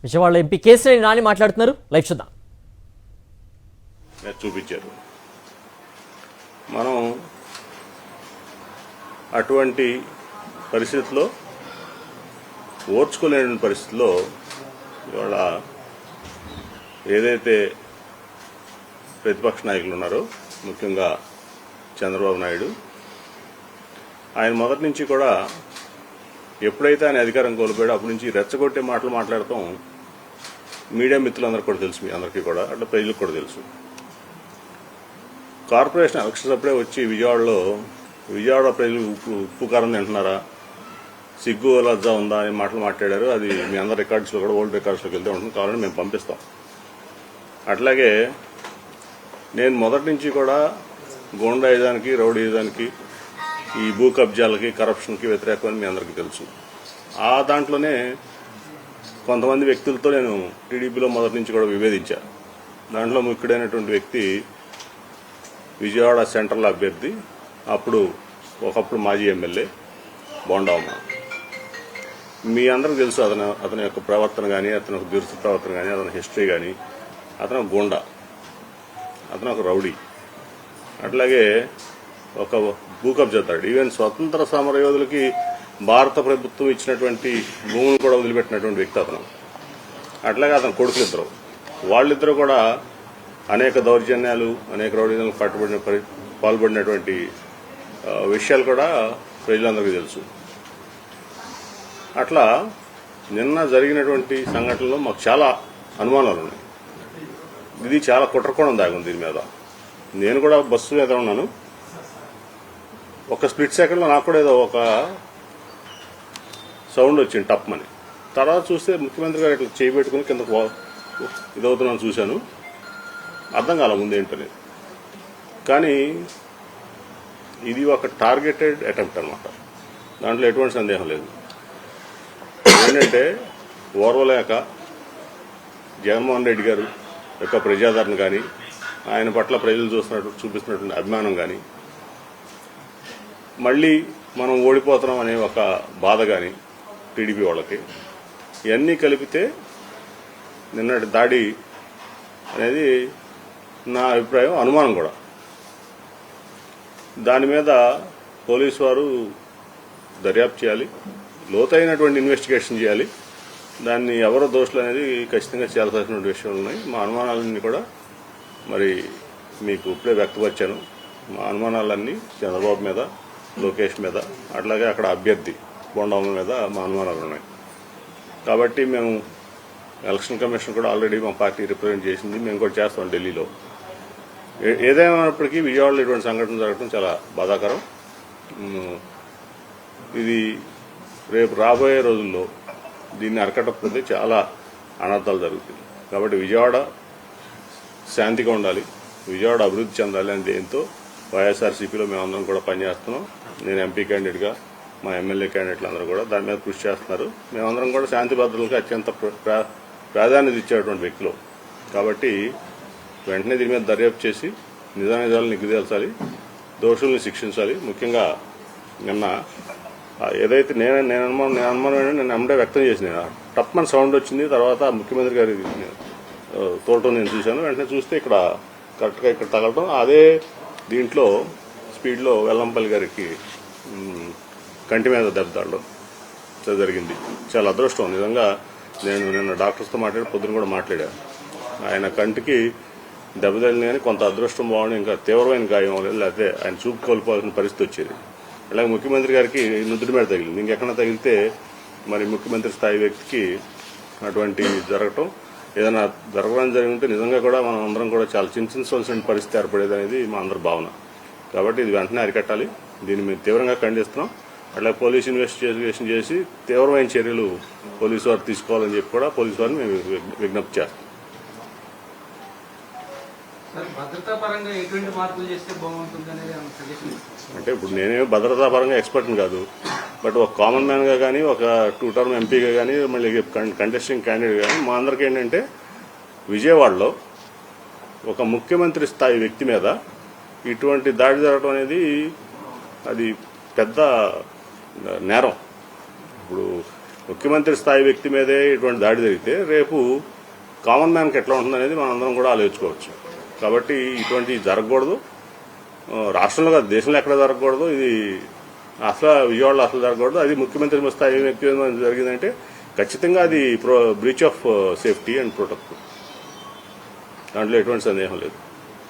Vijayawada MP KCR Nani మాట్లాడుతున్నారు. Live చూద్దాం. చూపించారు. మనం అటువంటి పరిస్థితుల్లో ఓర్చుకోలేని పరిస్థితుల్లో ఇవాళ ఏదైతే ప్రతిపక్ష నాయకులు ఉన్నారో, ముఖ్యంగా చంద్రబాబు నాయుడు, ఆయన మొదటి నుంచి కూడా ఎప్పుడైతే ఆయన అధికారం కోల్పోయాడో అప్పటి నుంచి రెచ్చగొట్టే మాటలు మాట్లాడటం మీడియా మిత్రులందరికీ కూడా తెలుసు, మీ అందరికీ కూడా, అట్లా ప్రజలకు కూడా తెలుసు. కార్పొరేషన్ ఎలక్షన్స్ అప్పుడే వచ్చి విజయవాడ ప్రజలు ఉప్పు కారం తింటున్నారా, సిగ్గు లజ్జా ఉందా అనే మాటలు మాట్లాడారు. అది మీ అందరి రికార్డ్స్లో కూడా, ఓల్డ్ రికార్డ్స్లోకి వెళ్తే ఉంటుంది, కావాలని మేము పంపిస్తాం. అట్లాగే నేను మొదటి నుంచి కూడా గూండాయిజానికి, రౌడీయిజానికి, ఈ భూ కబ్జాలకి, కరప్షన్కి వ్యతిరేకమని మీ అందరికీ తెలుసు. ఆ దాంట్లోనే కొంతమంది వ్యక్తులతో నేను టీడీపీలో మొదటి నుంచి కూడా విభేదించా. దాంట్లో ముఖ్యుడైనటువంటి వ్యక్తి విజయవాడ సెంట్రల్ అభ్యర్థి, ఒకప్పుడు మాజీ ఎమ్మెల్యే బోండామ్మ. మీ అందరికి తెలుసు అతని యొక్క ప్రవర్తన కానీ, అతని యొక్క దురుసు ప్రవర్తన కానీ, అతని హిస్టరీ కానీ. అతను ఒక గూండా, అతను ఒక రౌడీ, అట్లాగే ఒక భూ కబ్జాదారుడు. ఈవెన్ స్వతంత్ర సమరయోధులకి భారత ప్రభుత్వం ఇచ్చినటువంటి భూములు కూడా వదిలిపెట్టినటువంటి వ్యక్తి అతను. అట్లాగే అతని కొడుకులిద్దరు, వాళ్ళిద్దరూ కూడా అనేక దౌర్జన్యాలు, అనేక రౌడీజాలకు పాల్పడినటువంటి విషయాలు కూడా ప్రజలందరికీ తెలుసు. అట్లా నిన్న జరిగినటువంటి సంఘటనలో మాకు చాలా అనుమానాలు ఉన్నాయి. ఇది చాలా కుట్రకోణం దాగుంది దీని మీద. నేను కూడా బస్సు మీద ఉన్నాను. ఒక స్ప్లిట్ సెకండ్లో నాకు కూడా ఏదో ఒక సౌండ్ వచ్చింది, టప్మని. తర్వాత చూస్తే ముఖ్యమంత్రి గారు ఇట్లా చేయబెట్టుకుని కింద ఇదవుతున్నాను చూశాను. అర్థం కాల ముందేంటని. కానీ ఇది ఒక టార్గెటెడ్ అటెంప్ట్ అనమాట, దాంట్లో ఎటువంటి సందేహం లేదు. ఏంటంటే ఓర్వలేక జగన్మోహన్ రెడ్డి గారు యొక్క ప్రజాదరణ కానీ, ఆయన పట్ల ప్రజలు చూపిస్తున్నటువంటి అభిమానం కానీ, మళ్ళీ మనం ఓడిపోతున్నాం అనే ఒక బాధ కానీ టీడీపీ వాళ్ళకి, ఇవన్నీ కలిపితే నిన్నటి దాడి అనేది నా అభిప్రాయం, అనుమానం కూడా. దాని మీద పోలీసు వారు దర్యాప్తు చేయాలి, లోతైనటువంటి ఇన్వెస్టిగేషన్ చేయాలి. దాన్ని ఎవరో దోషులు అనేది ఖచ్చితంగా చేయాల్సినటువంటి విషయాలు ఉన్నాయి. మా అనుమానాలన్నీ కూడా మరి మీకు ఇప్పుడే వ్యక్తపరిచాను. మా అనుమానాలన్నీ చంద్రబాబు మీద, లోకేష్ మీద, అట్లాగే అక్కడ అభ్యర్థి బోండమ్మ మీద మా అనుమానాలు ఉన్నాయి. కాబట్టి మేము ఎలక్షన్ కమిషన్ కూడా ఆల్రెడీ మా పార్టీ రిప్రజెంట్ చేసింది, మేము కూడా చేస్తాం ఢిల్లీలో. ఏదేమైనప్పటికీ విజయవాడలో ఇటువంటి సంఘటన జరగడం చాలా బాధాకరం. ఇది రేపు రాబోయే రోజుల్లో దీన్ని అరకట్టకపోతే చాలా అనర్థాలు జరుగుతాయి. కాబట్టి విజయవాడ శాంతిగా ఉండాలి, విజయవాడ అభివృద్ధి చెందాలి అని దేంతో వైఎస్ఆర్సీపీలో మేమందరం కూడా పనిచేస్తున్నాం. నేను ఎంపీ క్యాండిడేట్గా, మా ఎమ్మెల్యే క్యాండిడేట్లు అందరూ కూడా దాని మీద కృషి చేస్తున్నారు. మేమందరం కూడా శాంతి భద్రతలకు అత్యంత ప్రాధాన్యత ఇచ్చేటువంటి వ్యక్తులు. కాబట్టి వెంటనే దీని మీద దర్యాప్తు చేసి నిజానిజాలను నిగ్గుదేల్చాలి, దోషుల్ని శిక్షించాలి. ముఖ్యంగా నిన్న ఏదైతే నేను అమ్మడే వ్యక్తం చేసిన టప్మన్ సౌండ్ వచ్చింది. తర్వాత ముఖ్యమంత్రి గారి తోటం నేను చూశాను. వెంటనే చూస్తే ఇక్కడ కరెక్ట్గా ఇక్కడ తగలటం, అదే దీంట్లో స్పీడ్లో వెల్లంపల్లి గారికి కంటి మీద దెబ్బ తగలడం జరిగింది. చాలా అదృష్టం నిజంగా. నేను నిన్న డాక్టర్స్తో పొద్దున కూడా మాట్లాడాను. ఆయన కంటికి దెబ్బ తగిలింది కానీ కొంత అదృష్టం బాగుండి ఇంకా తీవ్రమైన గాయం అవ్వలేదు, లేకపోతే ఆయన చూపు కోల్పోవాల్సిన పరిస్థితి వచ్చేది. అలాగే ముఖ్యమంత్రి గారికి నుదుటి మీద తగిలింది. ఇంకెక్కడ తగిలితే మరి ముఖ్యమంత్రి స్థాయి వ్యక్తికి అటువంటి జరగటం, ఏదైనా జరగడానికి జరిగితే నిజంగా కూడా మనం అందరం కూడా చాలా చింతించవలసిన పరిస్థితి ఏర్పడేది అనేది మా అందరి భావన. కాబట్టి ఇది వెంటనే అరికట్టాలి. దీన్ని మేము తీవ్రంగా ఖండిస్తున్నాం. అట్లాగే పోలీసు ఇన్వెస్టిగేషన్ చేసి తీవ్రమైన చర్యలు పోలీసు వారు తీసుకోవాలని చెప్పి కూడా పోలీసు వారిని మేము విజ్ఞప్తి చేస్తాం. అంటే ఇప్పుడు నేనే భద్రతా పరంగా ఎక్స్పర్ట్ని కాదు, బట్ ఒక కామన్ మ్యాన్గా కానీ, ఒక 2 టర్మ్ ఎంపీగా కానీ, మళ్ళీ కంటెస్టింగ్ క్యాండిడేట్ కానీ మా అందరికీ ఏంటంటే విజయవాడలో ఒక ముఖ్యమంత్రి స్థాయి వ్యక్తి మీద ఇటువంటి దాడి జరగడం అనేది అది పెద్ద నేరం. ఇప్పుడు ముఖ్యమంత్రి స్థాయి వ్యక్తి మీదే ఇటువంటి దాడి జరిగితే రేపు కామన్ మ్యాన్కి ఎట్లా ఉంటుందనేది మనందరం కూడా ఆలోచించుకోవచ్చు. కాబట్టి ఇటువంటి జరగకూడదు. రాష్ట్రంలో కాదు, దేశంలో ఎక్కడ జరగకూడదు. ఇది అసలు విజయవాడలో అసలు జరగకూడదు. అది ముఖ్యమంత్రి స్థాయి వ్యక్తి జరిగిందంటే ఖచ్చితంగా అది breach of safety and protect. దాంట్లో ఎటువంటి సందేహం లేదు.